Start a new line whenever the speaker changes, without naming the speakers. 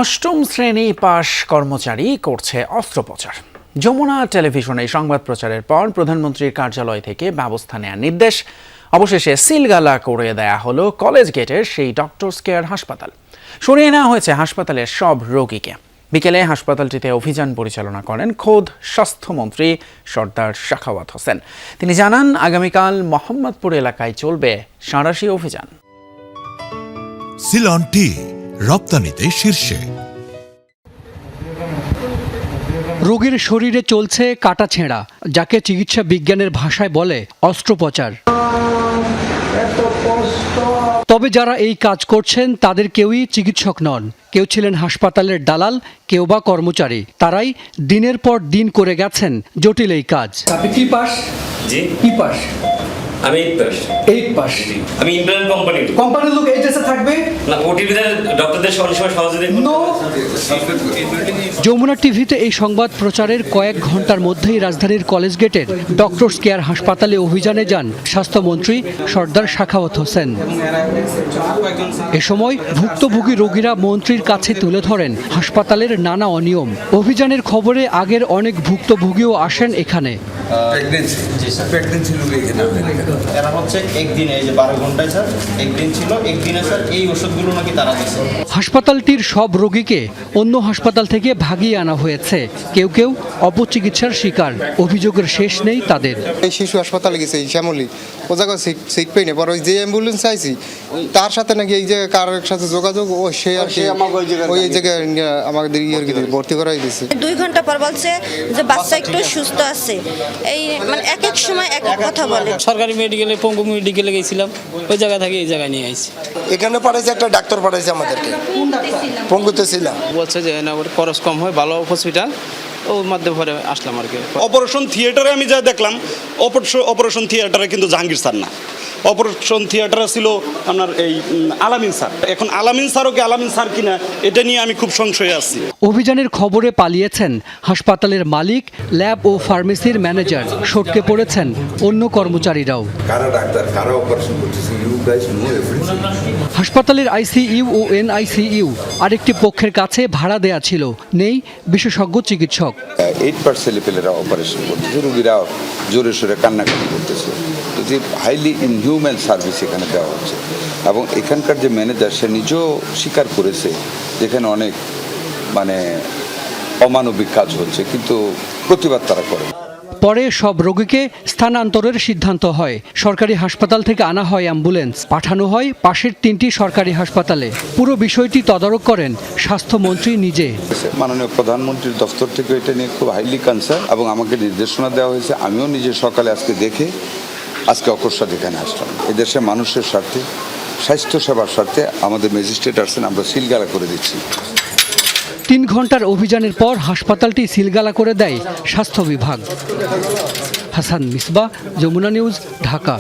অষ্টম শ্রেণী পাশ কর্মচারী করছে অস্ত্রোপচার। যমুনা টেলিভিশনে সংবাদ প্রচারের পর প্রধানমন্ত্রীর কার্যালয় থেকে ব্যবস্থা নেওয়ার নির্দেশ। অবশেষে সিলগালা করে দেয়া হলো কলেজ গেটের সেই ডক্টরস কেয়ার হাসপাতাল। সরিয়ে নেওয়া হয়েছে হাসপাতালের সব রোগীকে। বিকেলে হাসপাতালটিতে অভিযান পরিচালনা করেন খোদ স্বাস্থ্যমন্ত্রী সর্দার শাখাওয়াত হোসেন। তিনি জানান, আগামীকাল মোহাম্মদপুর এলাকায় চলবে সাঁড়াশি অভিযান।
সিলন টি রপ্তানিতে শীর্ষে।
রোগীর শরীরে চলছে কাটাছেঁড়া, যাকে চিকিৎসা বিজ্ঞানের ভাষায় বলে অস্ত্রোপচার। তবে যারা এই কাজ করছেন তাদের কেউই চিকিৎসক নন। কেউ ছিলেন হাসপাতালের দালাল, কেউ বা কর্মচারী। তারাই দিনের পর দিন করে গেছেন জটিল এই কাজ।
আপনি কি পাস?
জি,
কি পাস?
আমি
8 পাস।
আমি ইন্টারনেট
কোম্পানির লোক এই ড্রেসে থাকবে
না, ওটিভিতে ডক্টরদের সহযোগিতা
নো।
যমুনা টিভিতে এই সংবাদ প্রচারের কয়েক ঘন্টার মধ্যেই রাজধানীর কলেজ গেটের ডক্টরস কেয়ার হাসপাতালে অভিযানে যান স্বাস্থ্যমন্ত্রী সর্দার শাখাওয়াত হোসেন। এ সময় ভুক্তভোগী রোগীরা মন্ত্রীর কাছে তুলে ধরেন হাসপাতালের নানা অনিয়ম। অভিযানের খবরে আগের অনেক ভুক্তভোগীও আসেন এখানে।
এরা হচ্ছে একদিনে, এই যে 12 ঘন্টায় স্যার একদিন ছিল, একদিনে স্যার এই ওষুধগুলো নাকি তারা দিচ্ছে।
হাসপাতালটির সব রোগীকে অন্য হাসপাতাল থেকে ভাগিয়ে আনা হয়েছে। কেউ কেউ অপচিকিৎসার শিকার। অভিযোগের শেষ নেই তাদের।
এই শিশু হাসপাতালে গেছে শ্যামলী, ও জায়গায় সিট পেয়ে নেই, ওই যে অ্যাম্বুলেন্স চাইছি তার সাথে নাকি এই যে কার সাথে যোগাযোগ ও সে আর কি ওই জায়গায় আমাদের ভর্তি করাই দিয়েছে।
2 ঘন্টা পর বলছে যে বাচ্চা একটু সুস্থ আছে। এই মানে এক এক সময় এক এক কথা বলে।
সরকারি মেডিকেলে, পঙ্গু মেডিকেলে গেছিলাম, ওই জায়গা থেকে এই জায়গায় নিয়ে আসছি।
এখানে পাঠাইছে একটা ডাক্তার পাঠাইছে আমাদেরকে, পঙ্গুতে ছিলাম।
বলছে যে না, ওর খরচ কম হয়, ভালো হসপিটাল, ওর মধ্যে ভরে আসলাম আর কি।
অপারেশন থিয়েটারে আমি যা দেখলাম, অপারেশন থিয়েটারে কিন্তু জাহাঙ্গীর স্যার না, অপারেশন থিয়েটারে ছিল আপনার এই আলামিন স্যার। এখন আলামিন স্যারও কি আলামিন স্যার কিনা, এটা নিয়ে আমি খুব সংশয়ে আছি।
অভিযানের খবরে পালিয়েছেন হাসপাতালের মালিক, ল্যাব ও ফার্মেসির ম্যানেজার। সটকে পড়েছেন অন্য কর্মচারীরাও। হাসপাতালের আইসিইউ ও এনআইসিইউ আরেকটি পক্ষের কাছে ভাড়া দেয়া ছিল। নেই বিশেষজ্ঞ চিকিৎসক।
8 ছেলেপেলেরা অপারেশন করতেছে, রোগীরা জোরে সোরে কান্নাকাটি করতেছে। যে হাইলি ইনহিউম্যান সার্ভিস এখানে দেওয়া হচ্ছে, এবং এখানকার যে ম্যানেজার সে নিজেও স্বীকার করেছে যেখানে অনেক অমানবিক কাজ হচ্ছে, কিন্তু প্রতিবাদ তারা করে।
পরে সব রোগীকে স্থানান্তরের সিদ্ধান্ত হয়। সরকারি হাসপাতাল থেকে আনা হয় অ্যাম্বুলেন্স, পাঠানো হয় পাশের 3টি সরকারি হাসপাতালে। পুরো বিষয়টি তদারক করেন স্বাস্থ্যমন্ত্রী নিজে।
মাননীয় প্রধানমন্ত্রীর দফতর থেকে এটা নিয়ে খুব হাইলি কনসার্ন, এবং আমাকে নির্দেশনা দেওয়া হয়েছে। আমিও নিজে সকালে আজকে অকস্মাৎ এখানে আসলাম। এদেশের মানুষের স্বার্থে, স্বাস্থ্য সেবার স্বার্থে আমাদের ম্যাজিস্ট্রেট আসছেন, আমরা সিলগালা করে দিচ্ছি।
3 ঘন্টার অভিযানের পর হাসপাতালটি সিলগালা করে দেয় স্বাস্থ্য বিভাগ। হাসান মিসবাহ, যমুনা নিউজ, ঢাকা।